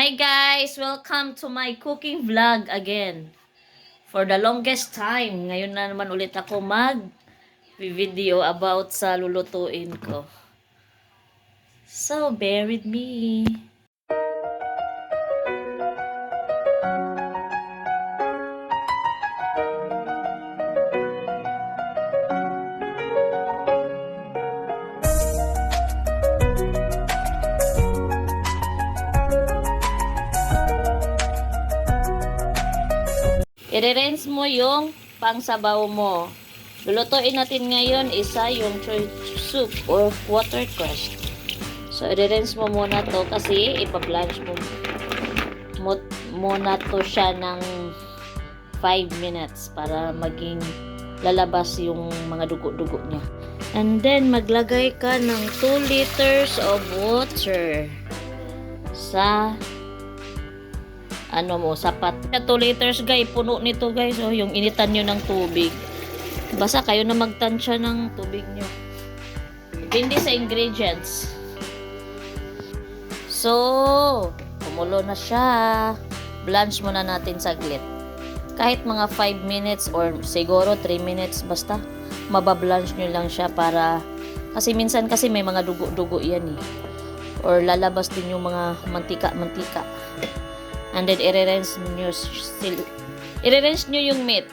Hi guys! Welcome to my cooking vlog again. For the longest time, ngayon na naman ulit ako mag-video about sa lulutuin ko. So, bear with me. I-rinse mo yung pangsabaw mo. Lulutuin natin ngayon isa yung choy soup or watercress. So, i-rinse mo muna to kasi ipa-blanch mo muna to siya ng 5 minutes para maging lalabas yung mga dugo-dugo niya. And then, maglagay ka ng 2 liters of water sa sapat. 2 liters guys, puno nito guys. So, yung initan nyo ng tubig. Basta kayo na magtansya ng tubig nyo. Depende sa ingredients. So, kumulo na siya. Blanch muna natin saglit. Kahit mga 5 minutes or siguro 3 minutes, basta mabablanch nyo lang siya para, kasi minsan kasi may mga dugo-dugo yan eh. Or lalabas din yung mga mantika-mantika. And then, i-rinse nyo yung meat.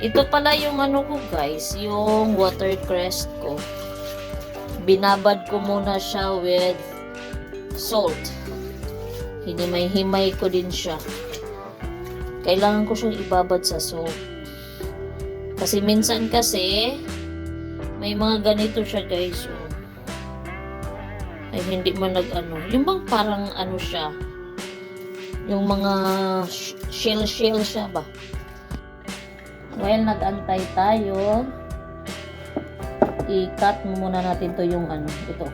Ito pala yung ko guys, yung watercress ko. Binabad ko muna siya with salt. Hinimay-himay ko din siya. Kailangan ko siyang ibabad sa salt. Kasi minsan kasi, may mga ganito siya guys. Oh. Ay, hindi man yung bang parang siya. Yung mga shell siya ba? While nag-antay tayo, i-cut muna natin to yung ito.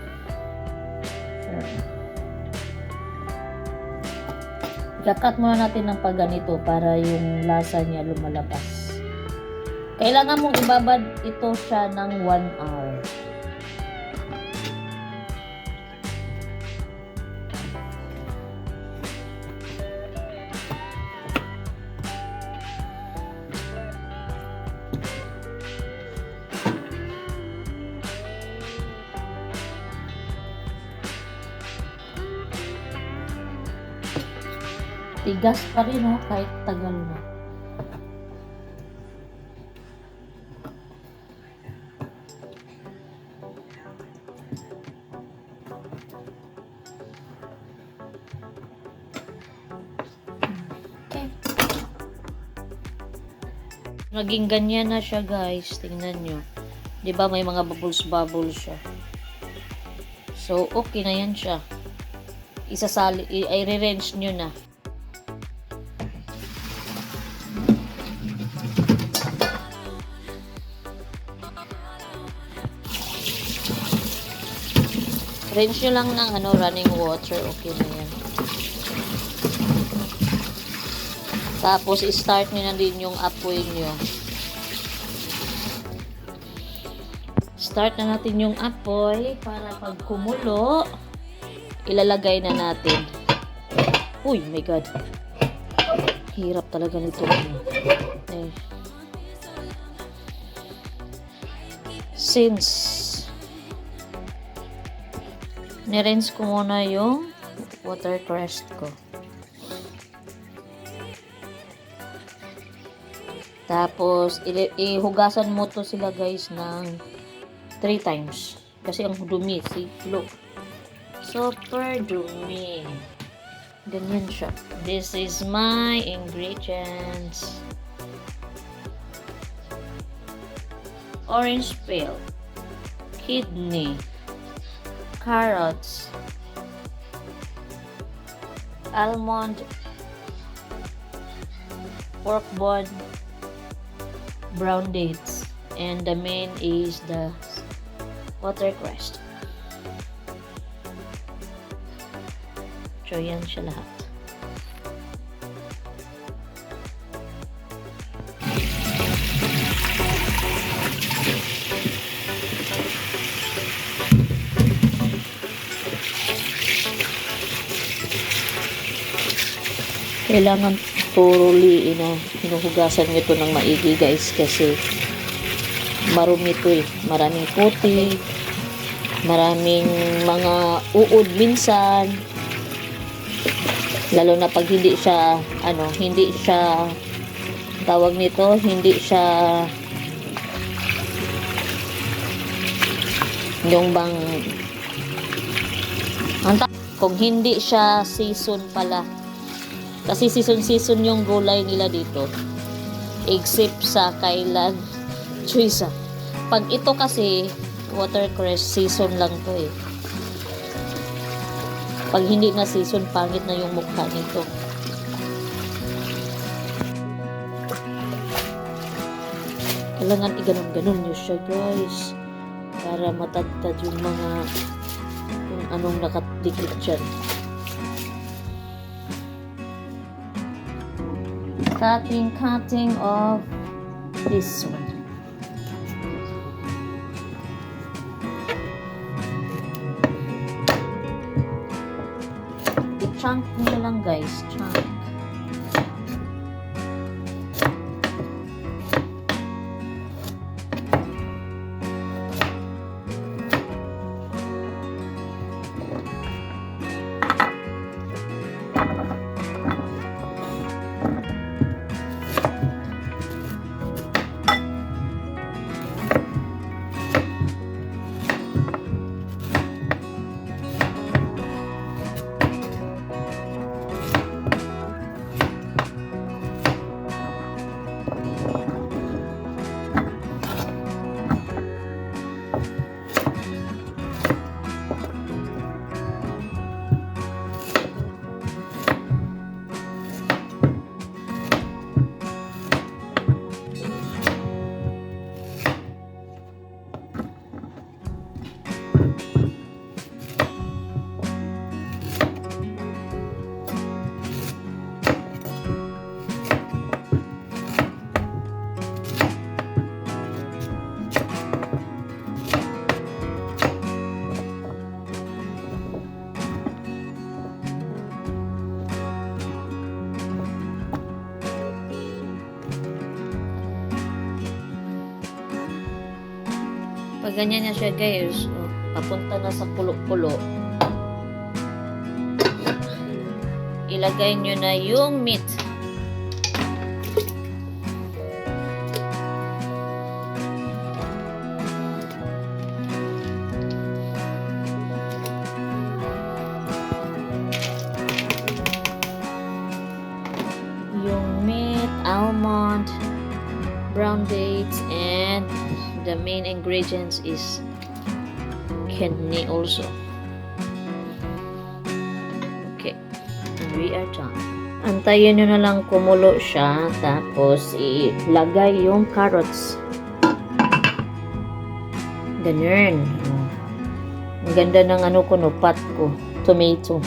I-cut muna natin ng pagganito para yung lasa niya lumalabas. Kailangan mong ibabad ito siya ng 1 hour. Tigas pa rin kahit tagal na. Okay. Naging ganyan na siya guys. Tingnan nyo. Diba may mga bubbles siya. So, okay na yan siya. I-re-range nyo na. Rinse nyo lang ng running water. Okay na yan. Tapos, i-start nyo na din yung apoy nyo. Start na natin yung apoy para pag kumulo, ilalagay na natin. Uy, my God. Hirap talaga nito. Since nirinse ko muna yung watercress ko. Tapos, ihugasan mo to sila guys ng 3 times. Kasi ang dumi. See? Look. Super dumi. Ganyan siya. This is my ingredients. Orange peel. Kidney. Carrots, almond, pork bone, brown dates, and the main is the watercress. So, yan siya lahat. Kailangan thoroughly hinuhugasan nyo ito ng maigi guys kasi marumi ito eh. Maraming putik, maraming mga uod minsan. Lalo na pag hindi siya tawag nito, hindi siya yung bang kung hindi siya season pala. Kasi season yung gulay nila dito. Except sa kailan choice. Pag ito kasi watercress season lang to eh. Pag hindi na season, pangit na yung mukha nito. Kailangan iganon-ganon nyo siya guys. Para matagtad yung mga kung anong nakadikit dyan. Cutting of this one. I-chunk nyo lang guys, chunk. Pag ganyan niya siya guys, papunta na sa kulo-kulo. Ilagay nyo na yung meat. Yung meat, almond, brown dates, and the main ingredients is kidney also. Okay, and we are done. Antayin nyo na lang kumulo siya, tapos ilagay yung carrots. Ganyan. Ang ganda ng pot ko. Tomato.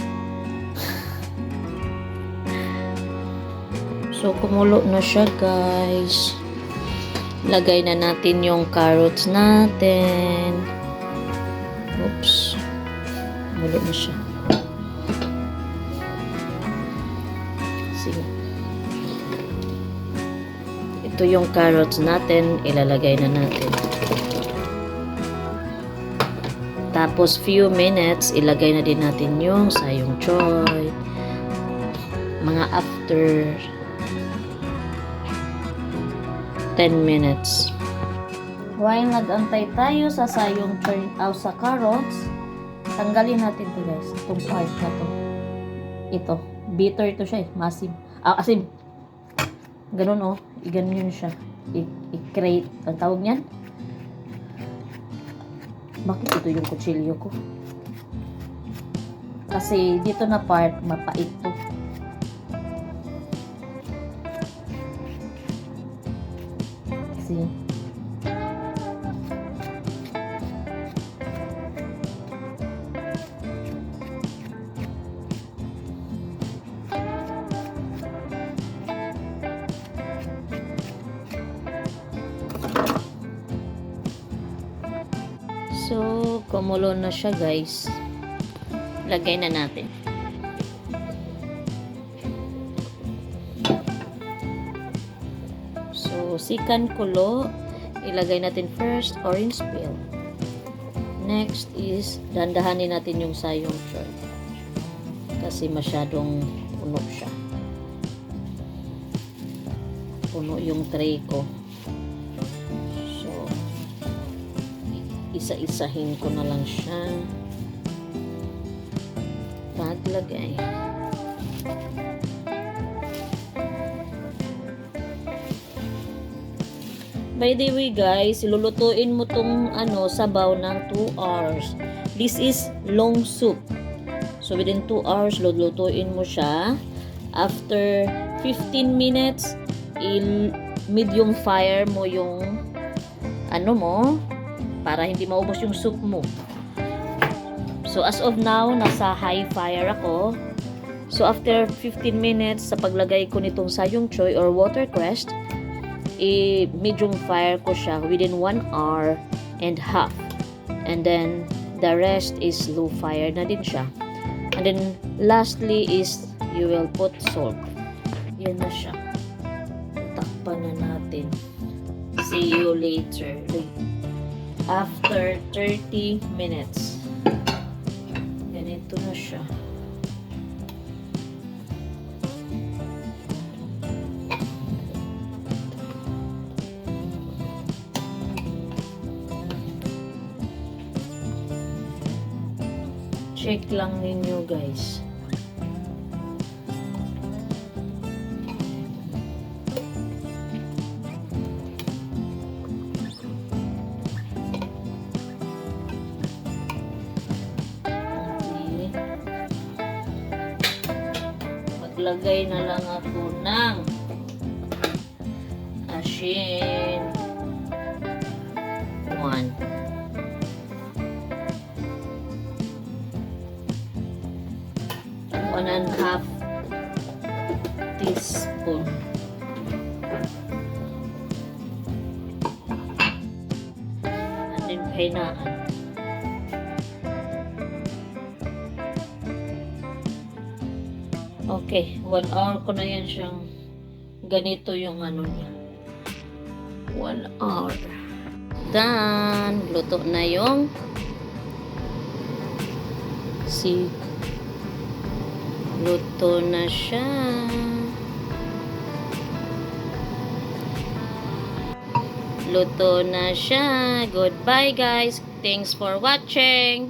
So, kumulo na siya guys. Lagay na natin yung carrots natin. Oops. Mulo na siya. Sige. Ito yung carrots natin. Ilalagay na natin. Tapos few minutes, ilagay na din natin yung sayong choy. Mga after 10 minutes. While nag-antay tayo sa sayong sa carrots, tanggalin natin ito guys. Itong part na to. Ito. Bitter ito siya eh. Masim. Asim. Ganun I-ganun yun siya. I-crate. Ang tawag niyan? Bakit ito yung kutsilyo ko? Kasi dito na part, mapait to. See? So, kumulo na siya guys. Lagay na natin. So, second kulo, ilagay natin first orange peel. Next is, dandahanin natin yung sayong choy. Kasi masyadong puno siya. Puno yung tray ko. So, isa-isahin ko na lang siya. Paglagay. By the way guys, ilulutuin mo tong sabaw ng 2 hours. This is long soup. So within 2 hours, lulutuin mo siya. After 15 minutes, medium fire mo yung mo para hindi maubos yung soup mo. So as of now, nasa high fire ako. So after 15 minutes sa paglagay ko nitong sayong choy or watercress, medium fire ko siya within 1 hour and half. And then the rest is low fire na din siya. And then lastly is you will put salt. Yan na siya. Takpan na natin. See you later. After 30 minutes. Ganito na siya. Check lang ninyo guys. Maglagay na lang ako ng asin. 1.5 teaspoon. And then kainaan. Okay, 1 hour ko na yan siyang ganito yung niya. 1 hour. Done. Luto na yung luto na siya. Luto na siya. Goodbye guys. Thanks for watching.